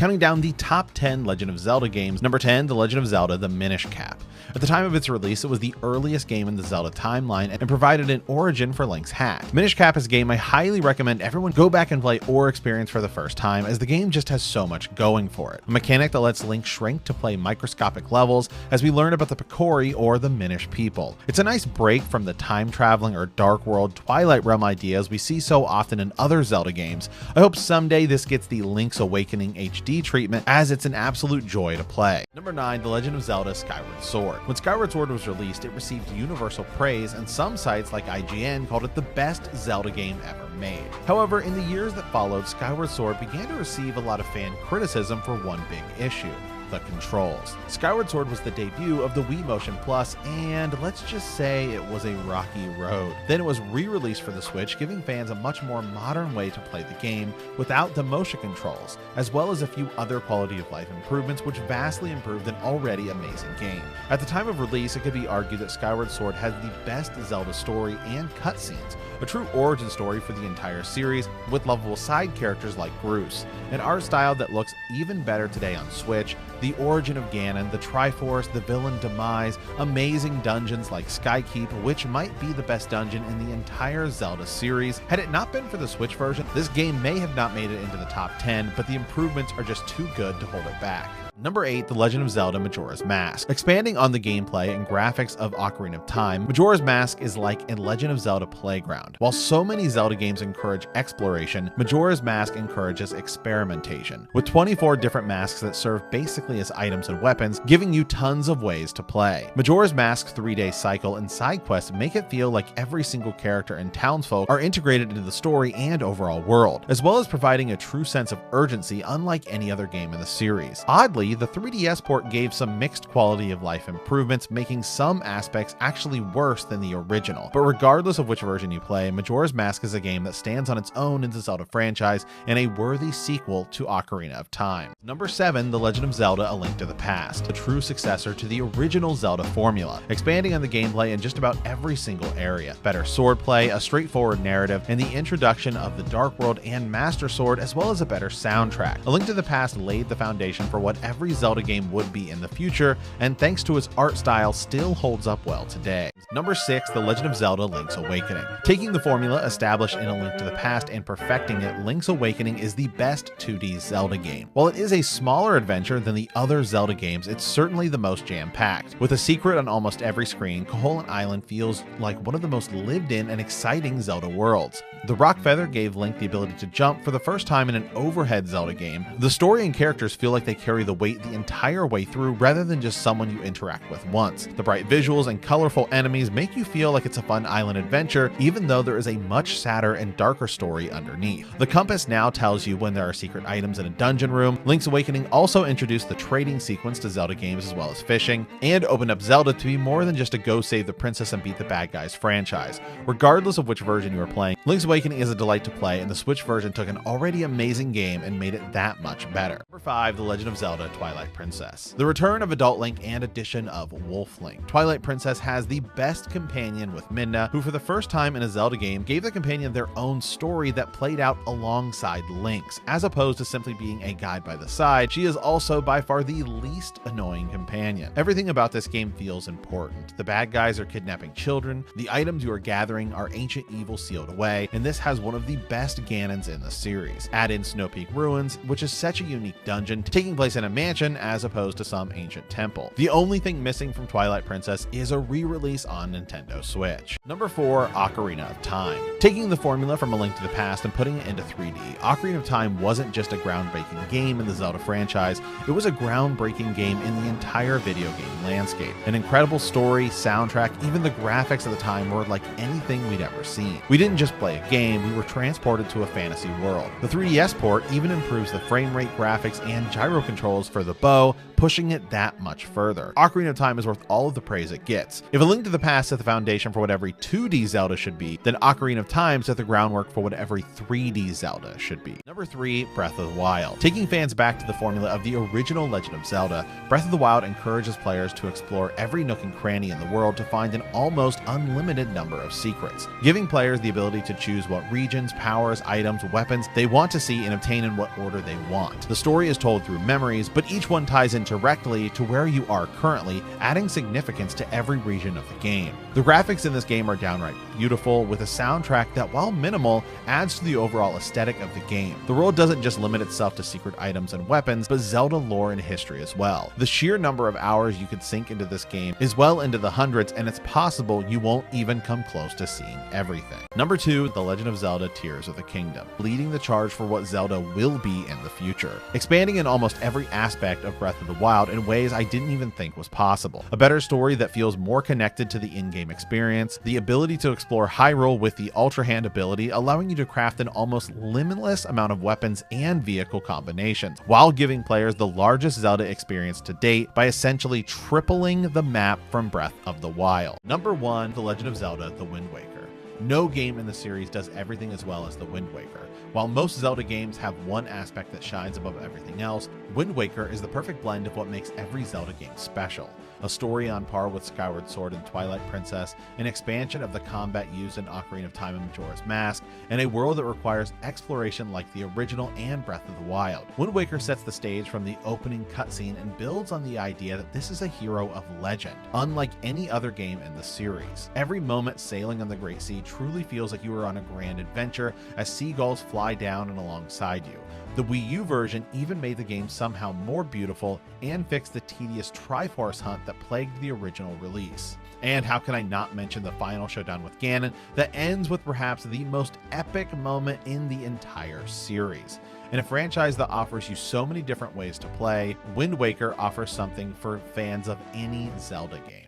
Counting down the top 10 Legend of Zelda games, number 10, The Legend of Zelda: The Minish Cap. At the time of its release, it was the earliest game in the Zelda timeline and provided an origin for Link's hat. Minish Cap is a game I highly recommend everyone go back and play or experience for the first time, as the game just has so much going for it. A mechanic that lets Link shrink to play microscopic levels as we learn about the Picori, or the Minish people. It's a nice break from the time-traveling or Dark World Twilight Realm ideas we see so often in other Zelda games. I hope someday this gets the Link's Awakening HD treatment, as it's an absolute joy to play. Number 9, The Legend of Zelda: Skyward Sword. When Skyward Sword was released, it received universal praise, and some sites like IGN called it the best Zelda game ever made. However, in the years that followed, Skyward Sword began to receive a lot of fan criticism for one big issue: the controls. Skyward Sword was the debut of the Wii Motion Plus, and let's just say it was a rocky road. Then it was re-released for the Switch, giving fans a much more modern way to play the game without the motion controls, as well as a few other quality of life improvements which vastly improved an already amazing game. At the time of release, it could be argued that Skyward Sword had the best Zelda story and cutscenes, a true origin story for the entire series, with lovable side characters like Groose, an art style that looks even better today on Switch, the origin of Ganon, the Triforce, the villain Demise, amazing dungeons like Skykeep, which might be the best dungeon in the entire Zelda series. Had it not been for the Switch version, this game may have not made it into the top 10, but the improvements are just too good to hold it back. Number 8, The Legend of Zelda: Majora's Mask. Expanding on the gameplay and graphics of Ocarina of Time, Majora's Mask is like a Legend of Zelda playground. While so many Zelda games encourage exploration, Majora's Mask encourages experimentation, with 24 different masks that serve basically as items and weapons, giving you tons of ways to play. Majora's Mask's 3-day cycle and side quests make it feel like every single character and townsfolk are integrated into the story and overall world, as well as providing a true sense of urgency unlike any other game in the series. Oddly, the 3DS port gave some mixed quality of life improvements, making some aspects actually worse than the original. But regardless of which version you play, Majora's Mask is a game that stands on its own in the Zelda franchise and a worthy sequel to Ocarina of Time. Number 7, The Legend of Zelda: A Link to the Past, a true successor to the original Zelda formula, expanding on the gameplay in just about every single area. Better swordplay, a straightforward narrative, and the introduction of the Dark World and Master Sword, as well as a better soundtrack. A Link to the Past laid the foundation for what every Zelda game would be in the future, and thanks to its art style, still holds up well today. Number 6, The Legend of Zelda: Link's Awakening. Taking the formula established in A Link to the Past and perfecting it, Link's Awakening is the best 2D Zelda game. While it is a smaller adventure than the other Zelda games, it's certainly the most jam-packed. With a secret on almost every screen, Koholint Island feels like one of the most lived-in and exciting Zelda worlds. The Rock Feather gave Link the ability to jump for the first time in an overhead Zelda game. The story and characters feel like they carry the weight the entire way through rather than just someone you interact with once. The bright visuals and colorful enemies make you feel like it's a fun island adventure, even though there is a much sadder and darker story underneath. The compass now tells you when there are secret items in a dungeon room. Link's Awakening also introduced the trading sequence to Zelda games as well as fishing, and opened up Zelda to be more than just a go save the princess and beat the bad guys franchise. Regardless of which version you are playing, Link's Awakening is a delight to play, and the Switch version took an already amazing game and made it that much better. Number 5, The Legend of Zelda: Twilight Princess. The return of Adult Link and addition of Wolf Link. Twilight Princess has the best companion with Midna, who for the first time in a Zelda game gave the companion their own story that played out alongside Link's. As opposed to simply being a guide by the side, she is also by far the least annoying companion. Everything about this game feels important. The bad guys are kidnapping children, the items you are gathering are ancient evil sealed away, and this has one of the best Ganons in the series. Add in Snow Peak Ruins, which is such a unique dungeon, taking place in a mansion as opposed to some ancient temple. The only thing missing from Twilight Princess is a re-release on Nintendo Switch. Number 4, Ocarina of Time. Taking the formula from A Link to the Past and putting it into 3D, Ocarina of Time wasn't just a groundbreaking game in the Zelda franchise, it was a groundbreaking game in the entire video game landscape. An incredible story, soundtrack, even the graphics at the time were like anything we'd ever seen. We didn't just play a game, we were transported to a fantasy world. The 3DS port even improves the frame rate, graphics, and gyro controls, for the bow, pushing it that much further. Ocarina of Time is worth all of the praise it gets. If A Link to the Past set the foundation for what every 2D Zelda should be, then Ocarina of Time set the groundwork for what every 3D Zelda should be. Number 3, Breath of the Wild. Taking fans back to the formula of the original Legend of Zelda, Breath of the Wild encourages players to explore every nook and cranny in the world to find an almost unlimited number of secrets, giving players the ability to choose what regions, powers, items, weapons they want to see and obtain in what order they want. The story is told through memories, but each one ties in directly to where you are currently, adding significance to every region of the game. The graphics in this game are downright beautiful, with a soundtrack that, while minimal, adds to the overall aesthetic of the game. The world doesn't just limit itself to secret items and weapons, but Zelda lore and history as well. The sheer number of hours you could sink into this game is well into the hundreds, and it's possible you won't even come close to seeing everything. Number 2, The Legend of Zelda Tears of the Kingdom, leading the charge for what Zelda will be in the future, expanding in almost every aspect of Breath of the Wild in ways I didn't even think was possible. A better story that feels more connected to the in-game experience, the ability to explore Hyrule with the Ultra Hand ability, allowing you to craft an almost limitless amount of weapons and vehicle combinations, while giving players the largest Zelda experience to date by essentially tripling the map from Breath of the Wild. Number 1, The Legend of Zelda The Wind Waker. No game in the series does everything as well as The Wind Waker. While most Zelda games have one aspect that shines above everything else, Wind Waker is the perfect blend of what makes every Zelda game special. A story on par with Skyward Sword and Twilight Princess, an expansion of the combat used in Ocarina of Time and Majora's Mask, and a world that requires exploration like the original and Breath of the Wild. Wind Waker sets the stage from the opening cutscene and builds on the idea that this is a hero of legend, unlike any other game in the series. Every moment sailing on the Great Sea truly feels like you are on a grand adventure as seagulls fly down and alongside you. The Wii U version even made the game somehow more beautiful and fixed the tedious Triforce hunt that plagued the original release. And how can I not mention the final showdown with Ganon that ends with perhaps the most epic moment in the entire series. In a franchise that offers you so many different ways to play, Wind Waker offers something for fans of any Zelda game.